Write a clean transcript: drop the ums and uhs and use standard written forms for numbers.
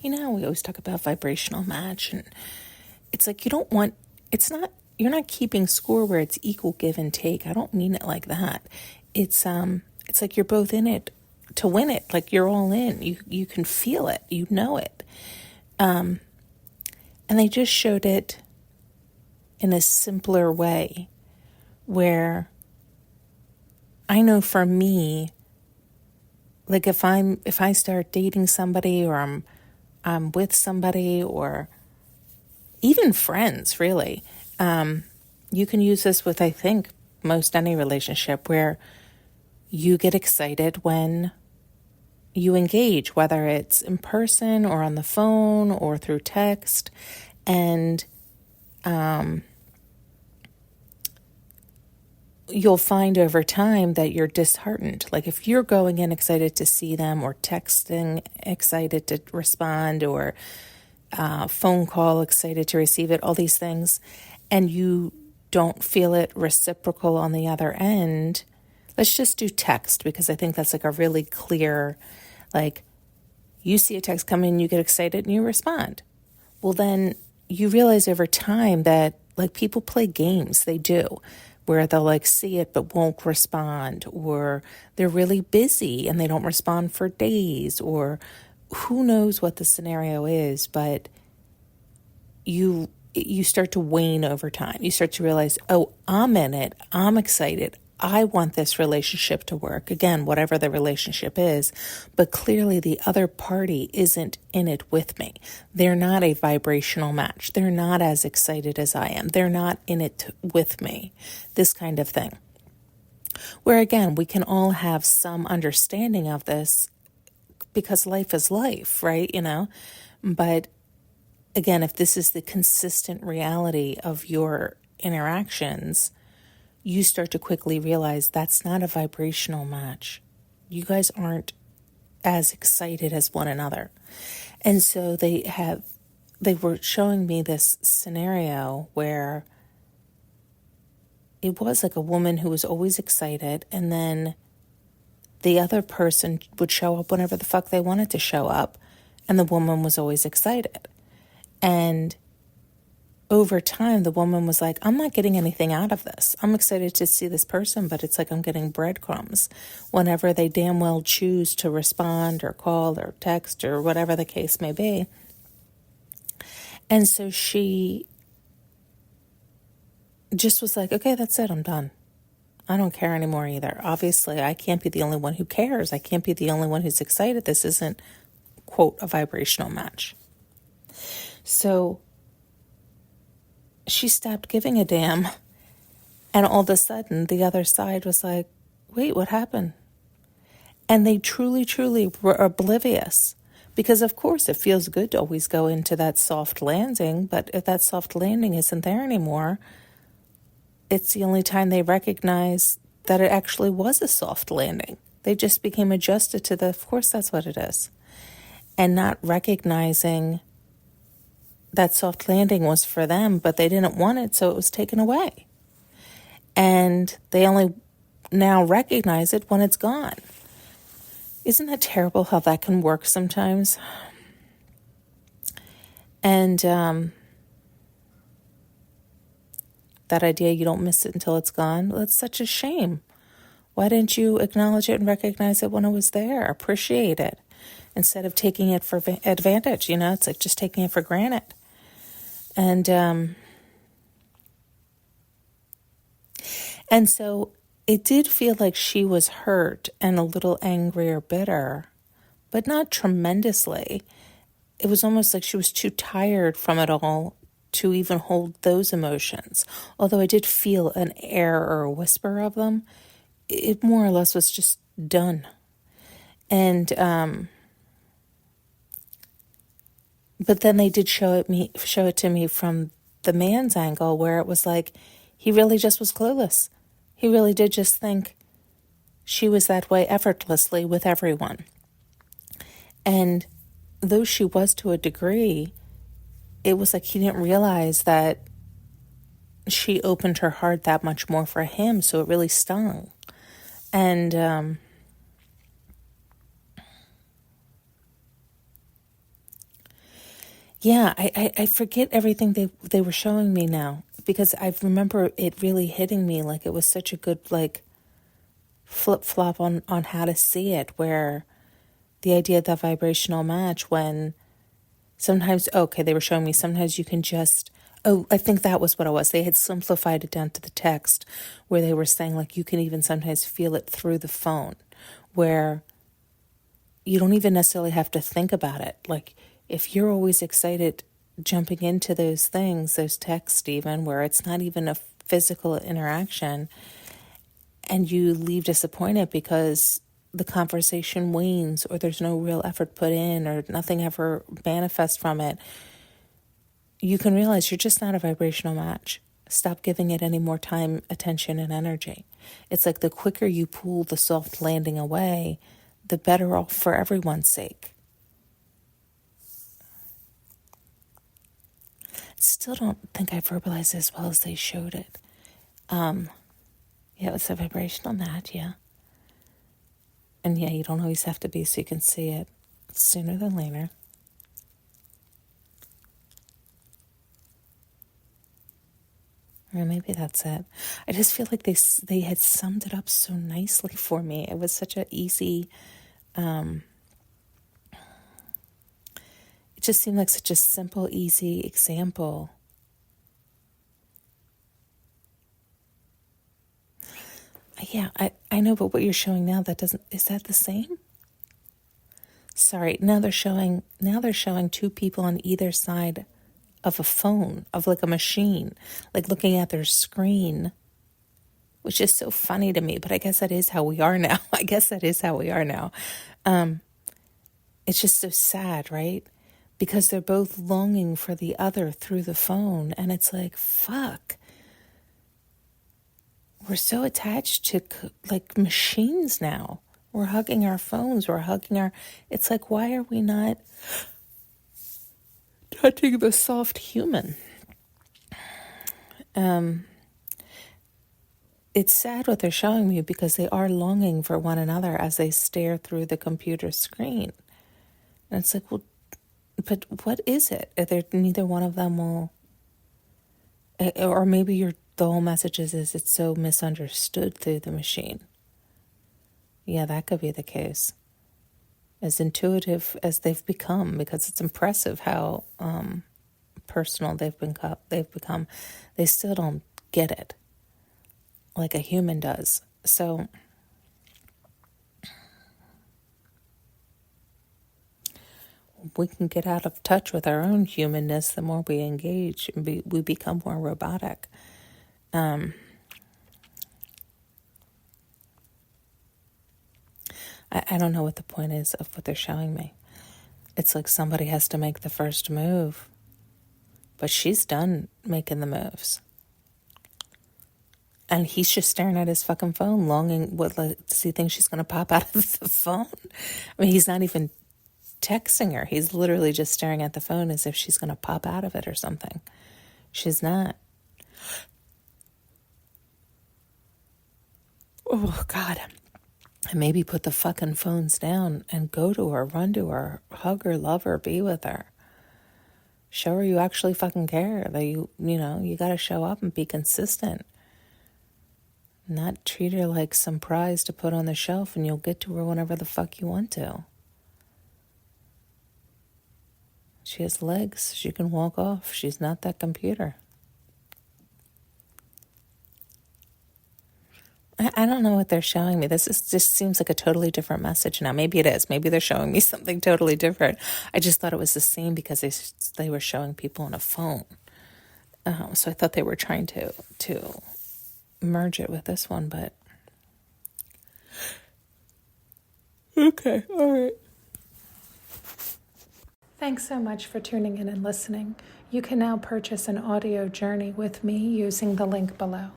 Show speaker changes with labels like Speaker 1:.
Speaker 1: We always talk about vibrational match, and it's like you're not keeping score where it's equal give and take. I don't mean it like that. It's like you're both in it to win it. Like you're all in. You can feel it. You know it. And they just showed it in a simpler way where I know for me, like if I start dating somebody or I'm with somebody or even friends, really, you can use this with, I think, most any relationship where you get excited when you engage, whether it's in person or on the phone or through text, and you'll find over time that you're disheartened. Like if you're going in excited to see them or texting excited to respond or phone call excited to receive it, all these things, and you don't feel it reciprocal on the other end, let's just do text because I think that's like a really clear, like you see a text come in, you get excited and you respond. Well, then you realize over time that like people play games, they do, where they'll like see it but won't respond, or they're really busy and they don't respond for days, or who knows what the scenario is, but you start to wane over time. You start to realize, oh, I'm in it. I'm excited. I want this relationship to work. Again, whatever the relationship is, but clearly the other party isn't in it with me. They're not a vibrational match. They're not as excited as I am. They're not in it with me. This kind of thing. Where again, we can all have some understanding of this because life is life, right? But again, if this is the consistent reality of your interactions, you start to quickly realize that's not a vibrational match. You guys aren't as excited as one another. And so they were showing me this scenario where it was like a woman who was always excited, and then the other person would show up whenever the fuck they wanted to show up, and the woman was always excited. And over time, the woman was like, I'm not getting anything out of this. I'm excited to see this person, but it's like I'm getting breadcrumbs whenever they damn well choose to respond or call or text or whatever the case may be. And so she just was like, okay, that's it. I'm done. I don't care anymore either. Obviously, I can't be the only one who cares. I can't be the only one who's excited. This isn't, quote, a vibrational match. So she stopped giving a damn, and all of a sudden the other side was like, wait, what happened? And they truly, truly were oblivious, because of course it feels good to always go into that soft landing, but if that soft landing isn't there anymore, it's the only time they recognize that it actually was a soft landing. They just became adjusted to of course that's what it is, and not recognizing that soft landing was for them, but they didn't want it, so it was taken away. And they only now recognize it when it's gone. Isn't that terrible how that can work sometimes? And that idea you don't miss it until it's gone, well, that's such a shame. Why didn't you acknowledge it and recognize it when it was there? Appreciate it instead of taking it for advantage. It's like just taking it for granted. And so it did feel like she was hurt and a little angry or bitter, but not tremendously. It was almost like she was too tired from it all to even hold those emotions. Although I did feel an air or a whisper of them, it more or less was just done. And but then they did show it to me from the man's angle, where it was like he really just was clueless. He really did just think she was that way effortlessly with everyone. And though she was to a degree, it was like he didn't realize that she opened her heart that much more for him, so it really stung. And Yeah, I forget everything they were showing me now because I remember it really hitting me like it was such a good like flip-flop on how to see it, where the idea of that vibrational match when sometimes, okay, they were showing me sometimes you can just, oh, I think that was what it was. They had simplified it down to the text where they were saying like you can even sometimes feel it through the phone where you don't even necessarily have to think about it. Like if you're always excited jumping into those things, those texts even, where it's not even a physical interaction and you leave disappointed because the conversation wanes or there's no real effort put in or nothing ever manifests from it, you can realize you're just not a vibrational match. Stop giving it any more time, attention, and energy. It's like the quicker you pull the soft landing away, the better off for everyone's sake. Still don't think I verbalized it as well as they showed it. Yeah, it was a vibrational match, yeah. And yeah, you don't always have to be so you can see it sooner than later. Or maybe that's it. I just feel like they had summed it up so nicely for me. It was such an easy, it just seemed like such a simple, easy example. Yeah, I know, but what you're showing now, is that the same? Sorry, now they're showing two people on either side of a phone, of like a machine, like looking at their screen, which is so funny to me, but I guess that is how we are now. It's just so sad, right? Because they're both longing for the other through the phone, and it's like, fuck. We're so attached to like machines now. We're hugging our phones. It's like, why are we not touching the soft human? It's sad what they're showing me because they are longing for one another as they stare through the computer screen. And it's like, well, but what is it? Neither one of them will, or maybe the whole message is it's so misunderstood through the machine. Yeah, that could be the case. As intuitive as they've become, because it's impressive how personal they've become, they still don't get it like a human does. So we can get out of touch with our own humanness the more we engage, and we become more robotic. I don't know what the point is of what they're showing me. It's like somebody has to make the first move, but she's done making the moves. And he's just staring at his fucking phone, longing. Does he think she's going to pop out of the phone? I mean, he's not even texting her. He's literally just staring at the phone as if she's going to pop out of it or something. She's not. Oh, God. And maybe put the fucking phones down and go to her, run to her, hug her, love her, be with her. Show her you actually fucking care. That you got to show up and be consistent. Not treat her like some prize to put on the shelf and you'll get to her whenever the fuck you want to. She has legs. She can walk off. She's not that computer. I don't know what they're showing me. Just seems like a totally different message now. Maybe it is. Maybe they're showing me something totally different. I just thought it was the same because they were showing people on a phone. So I thought they were trying to merge it with this one, but okay, all right.
Speaker 2: Thanks so much for tuning in and listening. You can now purchase an audio journey with me using the link below.